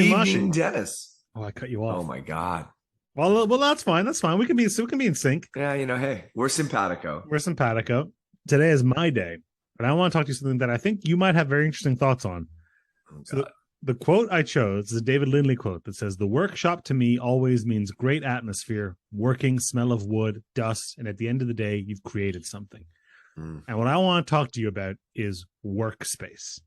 morning, Good Mashi. evening, Dennis. Oh, I cut you Oh off. my God. Well, that's fine. That's fine. We can be in sync. Yeah, hey, we're simpatico. We're simpatico. Today is my day, but I want to talk to you something that I think you might have very interesting thoughts on. Oh So God. the quote I chose is a David Linley quote that says, "The workshop to me always means great atmosphere, working, smell of wood, dust, and at the end of the day, you've created something." Mm. And what I want to talk to you about is workspace,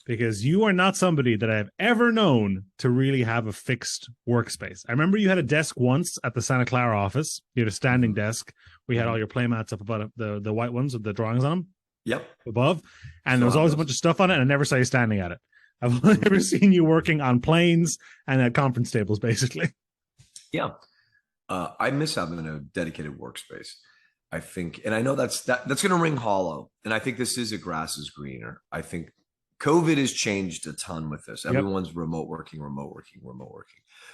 because you are not somebody that I've ever known to really have a fixed workspace. I remember you had a desk once at the Santa Clara office. You had a standing desk. We had all your playmats up above the white ones with the drawings on them Yep. above, and there Still was have always a those. bunch of stuff on it, and I never saw you standing at it. I've only ever seen you working on planes and at conference tables, basically. Yeah. I miss having a dedicated workspace. I think, and I know that's going to ring hollow. And I think this is a grass is greener. I think COVID has changed a ton with this. Yep. Everyone's remote working.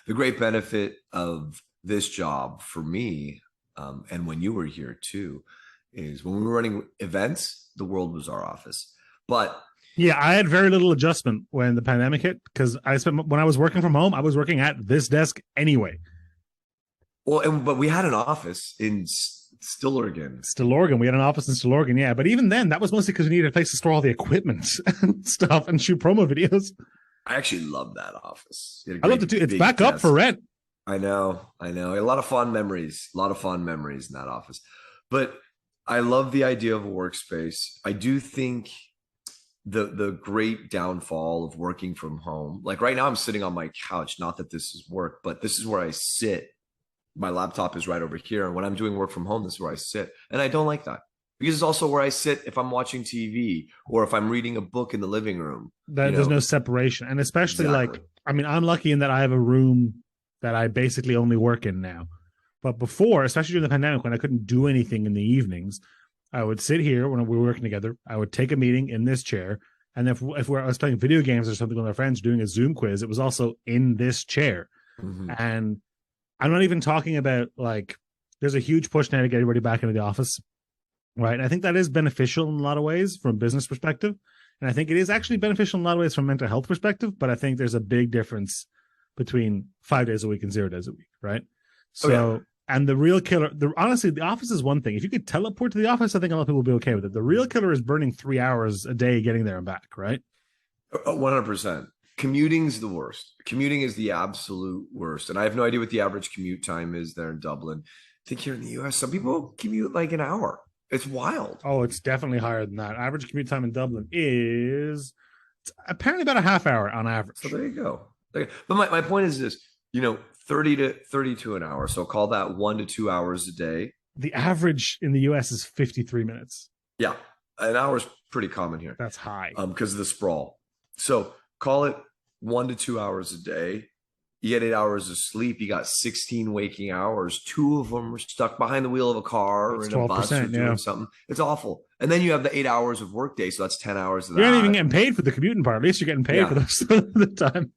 The great benefit of this job for me, and when you were here too, is when we were running events, the world was our office. But Yeah, I had very little adjustment when the pandemic hit, because when I was working from home, I was working at this desk anyway. but we had an office in Stillorgan. We had an office in Stillorgan, yeah. But even then, that was mostly because we needed a place to store all the equipment and stuff and shoot promo videos. I actually love that office. I love it too. It's back up for rent. I know. A lot of fond memories. In that office. But I love the idea of a workspace. I do think the great downfall of working from home, like right now I'm sitting on my couch, not that this is work, but this is where I sit. My laptop is right over here. And when I'm doing work from home, this is where I sit. And I don't like that, because it's also where I sit if I'm watching TV or if I'm reading a book in the living room. There's no separation. And especially Exactly. I'm lucky in that I have a room that I basically only work in now. But before, especially during the pandemic, when I couldn't do anything in the evenings, I would sit here when we were working together. I would take a meeting in this chair. And if I was playing video games or something with our friends doing a Zoom quiz, it was also in this chair. Mm-hmm. And I'm not even talking about, there's a huge push now to get everybody back into the office, right? And I think that is beneficial in a lot of ways from a business perspective. And I think it is actually beneficial in a lot of ways from a mental health perspective. But I think there's a big difference between 5 days a week and 0 days a week, right? So, and the real killer, honestly, the office is one thing. If you could teleport to the office, I think a lot of people will be okay with it. The real killer is burning 3 hours a day getting there and back, right? 100%. Commuting's the worst. Commuting is the absolute worst. And I have no idea what the average commute time is there in Dublin. I think here in the US, some people commute like an hour. It's wild. Oh, it's definitely higher than that. Average commute time in Dublin is apparently about a half hour on average. So there you go. But my point is this, 30 to 32 an hour. So call that 1 to 2 hours a day. The average in the US is 53 minutes. Yeah. An hour is pretty common here. That's high. Because of the sprawl. So call it 1 to 2 hours a day. You get 8 hours of sleep. You got 16 waking hours. 2 of them are stuck behind the wheel of a car or in a bus or doing something. It's awful. And then you have the 8 hours of workday. So that's 10 hours of that. You're not even getting paid for the commuting part. At least you're getting paid for the time.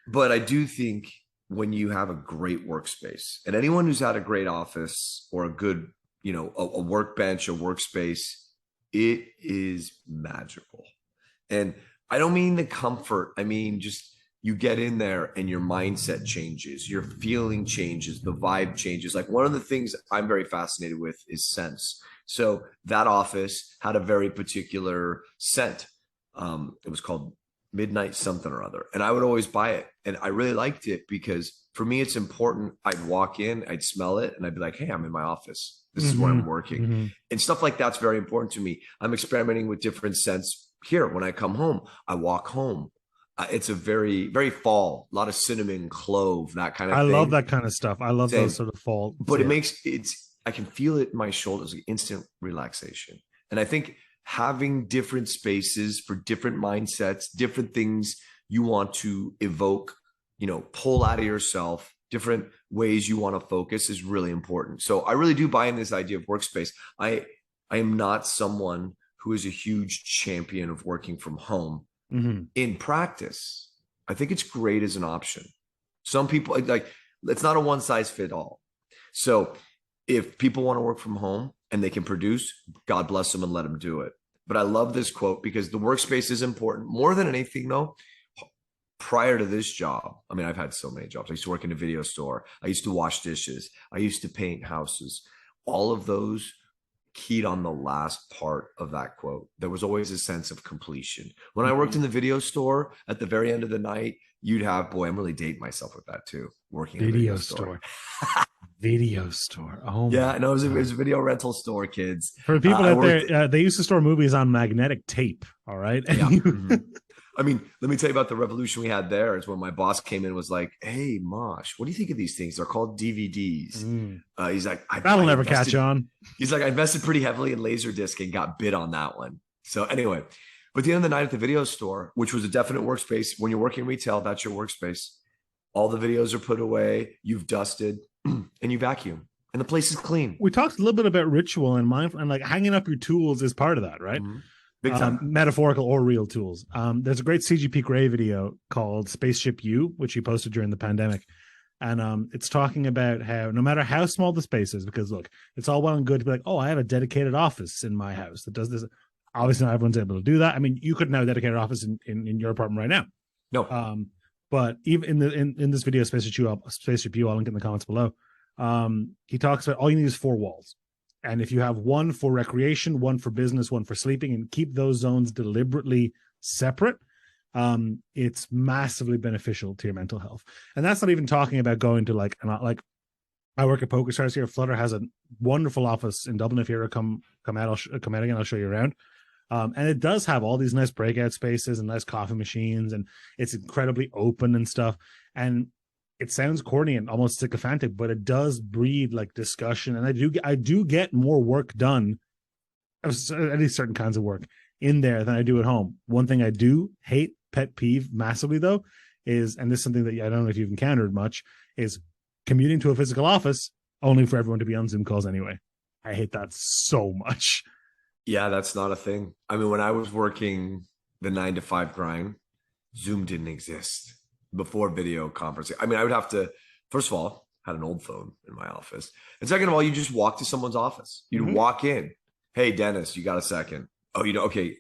But I do think when you have a great workspace, and anyone who's had a great office or a good, a workbench, a workspace, it is magical. And I don't mean the comfort. I mean, just you get in there and your mindset changes, your feeling changes, the vibe changes. Like one of the things I'm very fascinated with is scents. So that office had a very particular scent. It was called Midnight something or other. And I would always buy it. And I really liked it because for me, it's important. I'd walk in, I'd smell it, and I'd be like, hey, I'm in my office. This is where I'm working. And stuff like that's very important to me. I'm experimenting with different scents here. When I come home, I walk home. It's a very, very fall, a lot of cinnamon, clove, that kind of thing. I love that kind of stuff. I love those sort of fall. But I can feel it in my shoulders, like instant relaxation. And I think having different spaces for different mindsets, different things you want to evoke, pull out of yourself, different ways you want to focus is really important. So I really do buy in this idea of workspace. I am not someone who is a huge champion of working from home. In practice, I think it's great as an option. Some people it's not a one size fit all. So if people want to work from home and they can produce, God bless them and let them do it. But I love this quote because the workspace is important more than anything though. prior to this job, I mean, I've had so many jobs. I used to work in a video store. I used to wash dishes. I used to paint houses. All of those keyed on the last part of that quote. There was always a sense of completion. When I worked in the video store, at the very end of the night, you'd have, boy, I'm really dating myself with that too, working in a video store. Video store. Oh, yeah, no, it was a video rental store, kids. For people out there, they used to store movies on magnetic tape. All right. Yeah. Mm-hmm. I mean, let me tell you about the revolution we had there. Is when my boss came in and was like, "Hey, Mosh, what do you think of these things? They're called DVDs." He's like, "That'll never catch on." He's like, "I invested pretty heavily in Laserdisc and got bid on that one." So anyway, but at the end of the night at the video store, which was a definite workspace, when you're working retail, that's your workspace. All the videos are put away. You've dusted and you vacuum, and the place is clean. We talked a little bit about ritual and mindful, and like hanging up your tools is part of that, right? Mm-hmm. Big time. Metaphorical or real tools. There's a great CGP Grey video called Spaceship U, which he posted during the pandemic. And it's talking about how no matter how small the space is, because look, it's all well and good to be like, oh, I have a dedicated office in my house that does this. Obviously, not everyone's able to do that. I mean, you could now dedicate an office in your apartment right now. No. But even in this video, Spaceship U, I'll link in the comments below. He talks about all you need is 4 walls. And if you have one for recreation, one for business, one for sleeping, and keep those zones deliberately separate, it's massively beneficial to your mental health. And that's not even talking about going to like I work at PokerStars here. Flutter has a wonderful office in Dublin. If you ever come out again, I'll show you around. And it does have all these nice breakout spaces and nice coffee machines, and it's incredibly open and stuff. And it sounds corny and almost sycophantic, but it does breed like discussion. And I do get more work done, at least certain kinds of work in there than I do at home. One thing I do hate, pet peeve massively though, is, and this is something that I don't know if you've encountered much, is commuting to a physical office only for everyone to be on Zoom calls anyway. I hate that so much. Yeah, that's not a thing. I mean, when I was working the 9 to 5 grind, Zoom didn't exist before video conferencing. I mean, I would have to, first of all, had an old phone in my office. And second of all, you just walk to someone's office. You'd walk in. Hey, Dennis, you got a second? Oh, okay.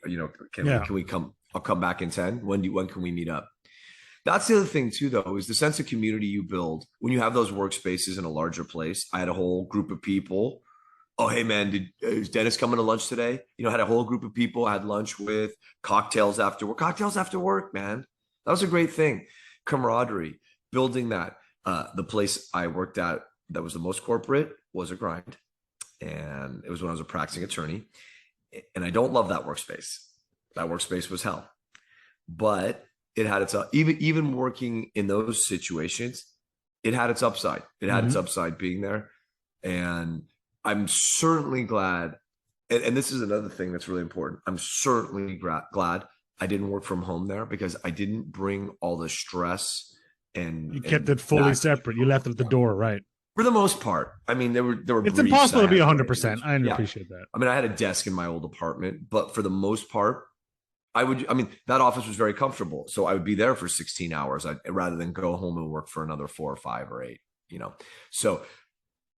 Can we come? I'll come back in 10. When can we meet up? That's the other thing too, though, is the sense of community you build when you have those workspaces in a larger place. I had a whole group of people. Oh, hey man, is Dennis coming to lunch today? Had a whole group of people I had lunch with, cocktails after work, man. That was a great thing. Camaraderie, building that. The place I worked at that was the most corporate was a grind. And it was when I was a practicing attorney. And I don't love that workspace. That workspace was hell. But it had its even working in those situations, it had its upside. It had its upside being there. And I'm certainly glad. And this is another thing that's really important. I'm certainly glad I didn't work from home there, because I didn't bring all the stress and you kept it fully separate. You left it at the door, right? For the most part. I mean, there were it's impossible to be 100%. I appreciate that. I mean, I had a desk in my old apartment, but for the most part, that office was very comfortable. So I would be there for 16 hours rather than go home and work for another 4 or 5 or 8, So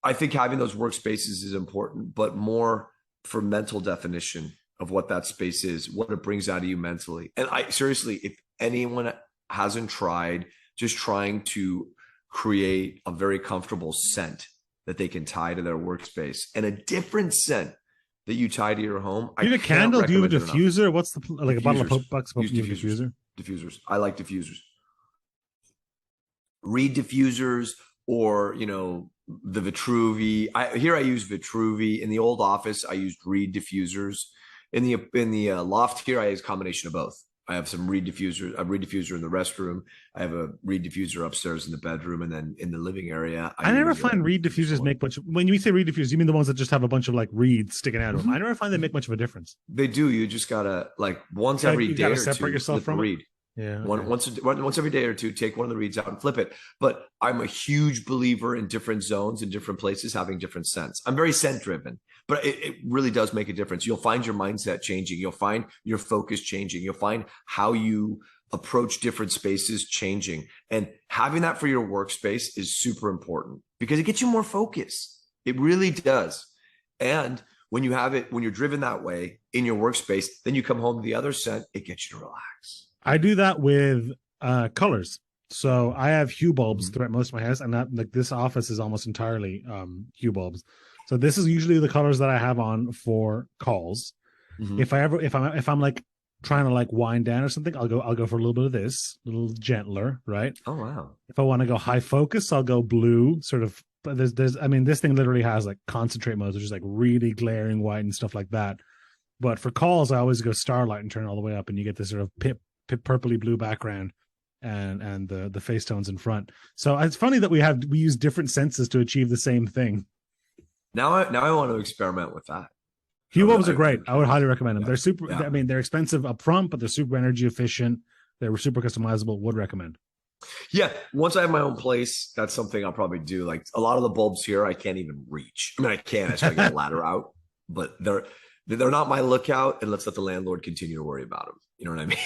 I think having those workspaces is important, but more for mental definition of what that space is, what it brings out of you mentally. And seriously, if anyone hasn't tried just trying to create a very comfortable scent that they can tie to their workspace and a different scent that you tie to your home. Do you have a candle? Do you have a diffuser? What's a bottle of Pope Bucks? Diffusers. I like diffusers. Reed diffusers, or the Vitruvi. I use Vitruvi. In the old office, I used Reed diffusers. In the loft here, I use a combination of both. I have some Reed diffusers. A Reed diffuser in the restroom. I have a Reed diffuser upstairs in the bedroom, and then in the living area. I never find Reed diffusers make much. When you say Reed diffusers, you mean the ones that just have a bunch of like reeds sticking out of them? I never find they make much of a difference. They do. You just gotta once every day or two separate yourself from Reed. Yeah. Okay. Once every day or two, take one of the reeds out and flip it. But I'm a huge believer in different zones and different places having different scents. I'm very scent driven, but it really does make a difference. You'll find your mindset changing. You'll find your focus changing. You'll find how you approach different spaces changing. And having that for your workspace is super important because it gets you more focus. It really does. And when you have it, when you're driven that way in your workspace, then you come home to the other scent, it gets you to relax. I do that with Colors. So I have hue bulbs Mhm. throughout most of my house, and that like this office is almost entirely hue bulbs. So this is usually the colors that I have on for calls. Mhm. If I'm like trying to like wind down or something, I'll go for a little bit of this, a little gentler, right? Oh wow. If I want to go high focus, I'll go blue, sort of. But there's I mean, this thing literally has like concentrate modes, which is like really glaring white and stuff like that. But for calls, I always go starlight and turn it all the way up, and you get this sort of purpley blue background and the face tones in front. So it's funny that we use different senses to achieve the same thing. Now I want to experiment with that. Hue bulbs are great. I'm I would curious. highly recommend them. Yeah. They're super. Yeah. I mean, they're expensive up front, but they're super energy efficient. They're super customizable. Would recommend. Yeah. Once I have my own place, that's something I'll probably do. Like a lot of the bulbs here, I can't even reach. I mean, I can. I just gotta get a ladder out, but they're not my lookout, and let's let the landlord continue to worry about them. You know what I mean?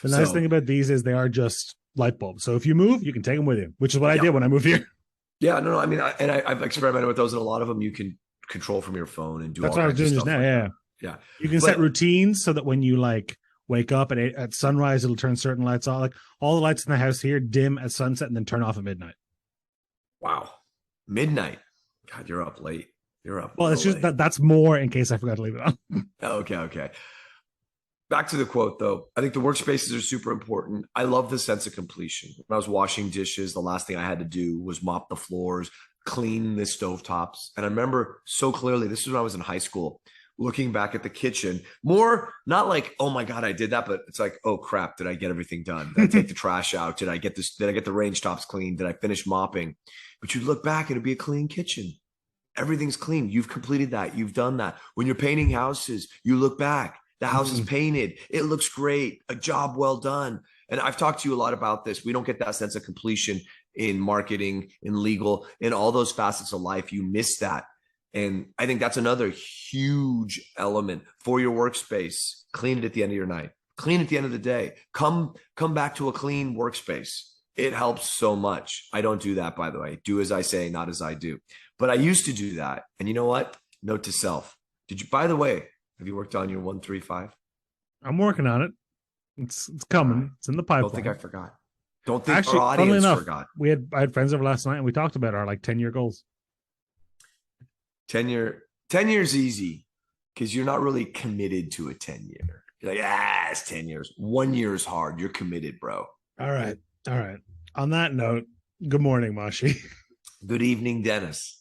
The nice thing So about these is they are just light bulbs. So if you move, you can take them with you, which is what I yeah, did when I moved here. yeah. No, no. I mean, I've experimented with those, and a lot of them you can control from your phone and do That's all what I was kinds of doing just stuff now. like that. Yeah, Yeah, you can set but routines so that when you like wake up at sunrise, it'll turn certain lights on. Like all the lights in the house here dim at sunset and then turn off at midnight. wow, midnight. God, you're up late. You're up Well, it's real just late. that's more in case I forgot to leave it on. Okay, okay. Back to the quote though. I think the workspaces are super important. I love the sense of completion. When I was washing dishes, the last thing I had to do was mop the floors, clean the stovetops. And I remember so clearly, this was when I was in high school, looking back at the kitchen, more not like, oh my God, I did that, but it's like, oh crap, did I get everything done? Did I take the trash out? Did I get this? Did I get the range tops clean? Did I finish mopping? But you'd look back and it'd be a clean kitchen. Everything's clean. You've completed that. You've done that. When you're painting houses, you look back. The house is Mhm. painted. It looks great. A job well done. And I've talked to you a lot about this. We don't get that sense of completion in marketing, in legal, in all those facets of life. You miss that. And I think that's another huge element for your workspace. Clean it at the end of your night. Clean at the end of the day. Come back to a clean workspace. It helps so much. I don't do that, by the way. Do as I say, not as I do. But I used to do that. And you know what? Note to self. Did you, by the way, have you worked on your 135? I'm working on it. It's All right. coming. It's in the Don't think I pipeline. forgot. Don't think our Actually, funnily audience enough, forgot. I had friends over last night and we talked about our like 10-year goals. 10 years easy because you're not really committed to a 10-year. You're like, it's 10 years. 1 year is hard. You're committed, bro. All right. All right. On that note, good morning, Mashi. Good evening, Dennis.